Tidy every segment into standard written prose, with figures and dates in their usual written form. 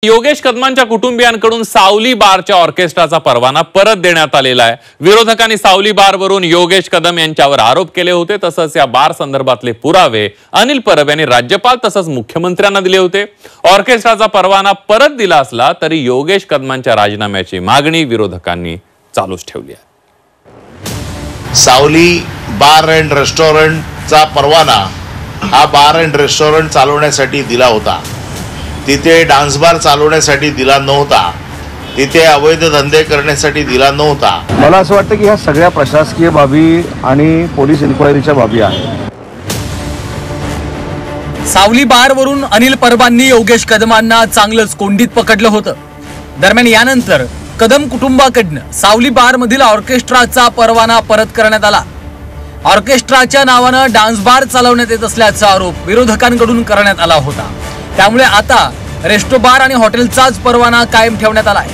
योगेश कदमांच्या कुटुंबियांकडून सावली बारच्या ऑर्केस्ट्राचा परवाना परत देण्यात आलेला आहे। विरोधकांनी सावली बारवरून योगेश कदम यांच्यावर आरोप केले होते। तसंच या बार संदर्भातले पुरावे अनिल परब यांनी राज्यपाल तसंच मुख्यमंत्र्यांना दिले होते। ऑर्केस्ट्राचा परवाना परत दिला असला तरी योगेश कदमांच्या राजीनाम्याची मागणी विरोधकांनी चालूच ठेवली आहे। सावली बार अँड रेस्टॉरंटचा परवाना हा बार अँड रेस्टॉरंट चालवण्यासाठी दिला होता। तिथे डान्स बार चालवण्यासाठी दिला नव्हता। तिथे अवैध धंदे करण्यासाठी दिला नव्हता। मला असं वाटतं की ह्या सगळ्या प्रशासकीय बाबी आणि पोलीस इन्क्वायरीच्या बाबी आहेत। सावली बारवरून अनिल परबांनी योगेश कदमांना चांगलंच कोंडीत पकडलं होतं। दरम्यान यानंतर कदम कुटुंबाकडनं सावली बार मधील ऑर्केस्ट्राचा परवाना परत करण्यात आला। ऑर्केस्ट्राच्या नावानं डान्स बार चालवण्यात येत असल्याचा आरोप विरोधकांकडून करण्यात आला होता। त्यामुळे आता रेस्टो बार आणि हॉटेलचाच परवाना कायम ठेवण्यात आलाय।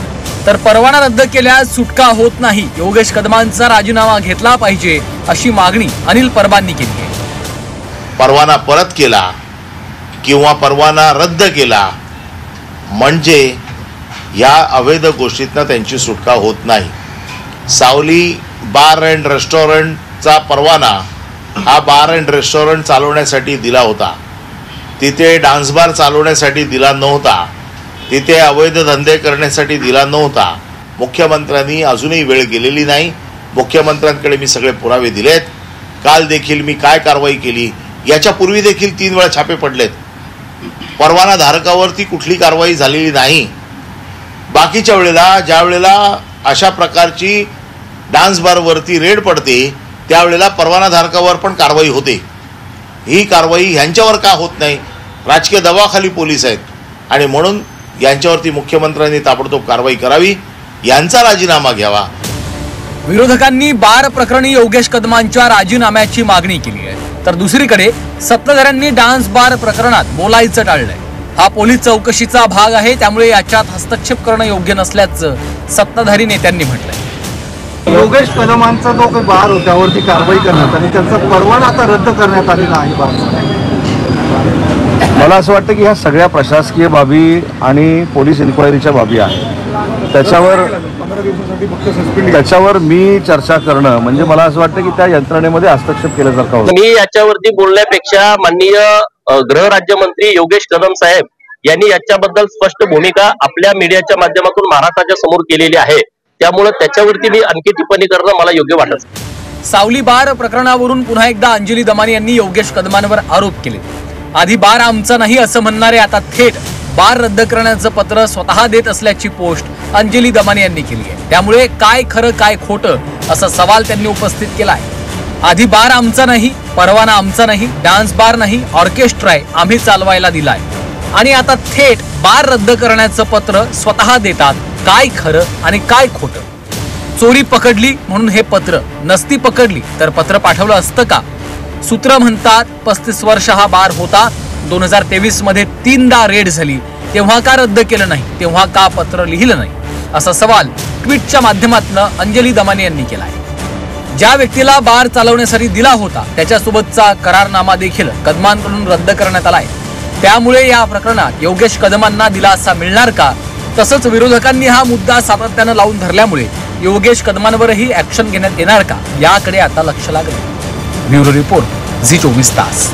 तर परवाना रद्द केल्यास सुटका होत नाही, योगेश कदमांचा राजीनामा घेतला पाहिजे अशी मागणी अनिल परबांनी केली आहे। परवाना परत केला किंवा परवाना रद्द केला म्हणजे या अवैध गोष्टीतनं त्यांची सुटका होत नाही। सावली बार अँड रेस्टॉरंटचा परवाना हा बार अँड रेस्टॉरंट चालवण्यासाठी दिला होता। तिथे डान्स बार चालवण्यासाठी दिला नव्हता। तिथे अवैध धंदे करण्यासाठी दिला नव्हता। मुख्यमंत्र्यांनी अजूनही वेळ गेलेली नाही। मुख्यमंत्र्यांकडे मी सगळे पुरावे दिलेत। काल देखील मी काय कारवाई केली, याच्यापूर्वी देखील 3 वेळा छापे पडलेत। परवाना धारकावरती कुठली कारवाई झालेली नाही। बाकीच्या वेळेला ज्या वेळेला अशा प्रकारची डान्स बारवरती रेड पडते त्यावेळेला परवाना धारकावर पण कारवाई होते। ही कारवाई ह्यांच्यावर का होत नाही? राजकीय दबावाखाली पोलीस आहेत आणि म्हणून यांच्यावरती मुख्यमंत्र्यांनी ताबडतोब कारवाई करावी, यांचा राजीनामा घ्यावा। विरोधकांनी बार प्रकरणी योगेश कदमांच्या राजीनाम्याची मागणी केली आहे। तर दुसरीकडे सत्ताधाऱ्यांनी डान्स बार प्रकरणात बोलायचं टाळलंय। हा पोलीस चौकशीचा भाग आहे, त्यामुळे याच्यात हस्तक्षेप करणं योग्य नसल्याचं सत्ताधारी नेत्यांनी म्हटलंय। योगेश कदमांचा जो काही बार होता त्यावरती कारवाई करण्यात आणि त्यांचा परवाना आता रद्द करण्यात आलेला आहे। मला असं वाटतं की ह्या सगळ्या प्रशासकीय बाबी आणि पोलीस इन्क्वायरीच्या बाबी आहेत। त्याच्यावर मी चर्चा करणं म्हणजे मला असं वाटतं की त्या यंत्रणेमध्ये हस्तक्षेप केल्यासारखं होतं। मी याच्यावरती बोलण्यापेक्षा माननीय गृह राज्यमंत्री योगेश कदम साहेब यांनी याच्याबद्दल स्पष्ट भूमिका आपल्या मीडियाच्या माध्यमातून महाराष्ट्राच्या समोर केलेली आहे। त्यामुळे त्याच्यावरती मी आणखी टिप्पणी करणं मला योग्य वाटत। सावली बार प्रकरणावरून पुन्हा एकदा अंजली दमानी यांनी योगेश कदमांवर आरोप केले। आधी बार आमचा नाही असं म्हणणारे आता थेट बार रद्द करण्याचं पत्र स्वतः देत असल्याची पोस्ट अंजली दमानी यांनी केली आहे। त्यामुळे काय खरं काय खोटं असा सवाल त्यांनी उपस्थित केला आहे। आधी बार आमचा नाही, परवाना आमचा नाही, डान्स बार नाही, ऑर्केस्ट्रा आम्ही चालवायला दिलाय आणि आता थेट बार रद्द करण्याचं पत्र स्वतः देतात। काय खरं आणि काय खोटं? चोरी पकडली म्हणून हे पत्र, नसती पकडली तर पत्र पाठवलं असतं का? सूत्र म्हणतात 35 वर्ष हा बार होता। 2023 मध्ये 3दा रेड झाली, तेव्हा का रद्द केलं नाही? तेव्हा का पत्र लिहिलं नाही? असा सवाल ट्विटच्या माध्यमातून अंजली दमानी यांनी केला आहे। ज्या व्यक्तीला बार चालवण्यासाठी दिला होता त्याच्यासोबतचा करारनामा देखील कदमांकडून रद्द करण्यात आलाय। त्यामुळे या प्रकरणात योगेश कदमांना दिलासा मिळणार का? तसंच विरोधकांनी हा मुद्दा सातत्यानं लावून धरल्यामुळे योगेश कदमांवरही ऍक्शन घेण्यात येणार का, याकडे आता लक्ष लागलं। ब्युरो रिपोर्ट, झी 24 तास।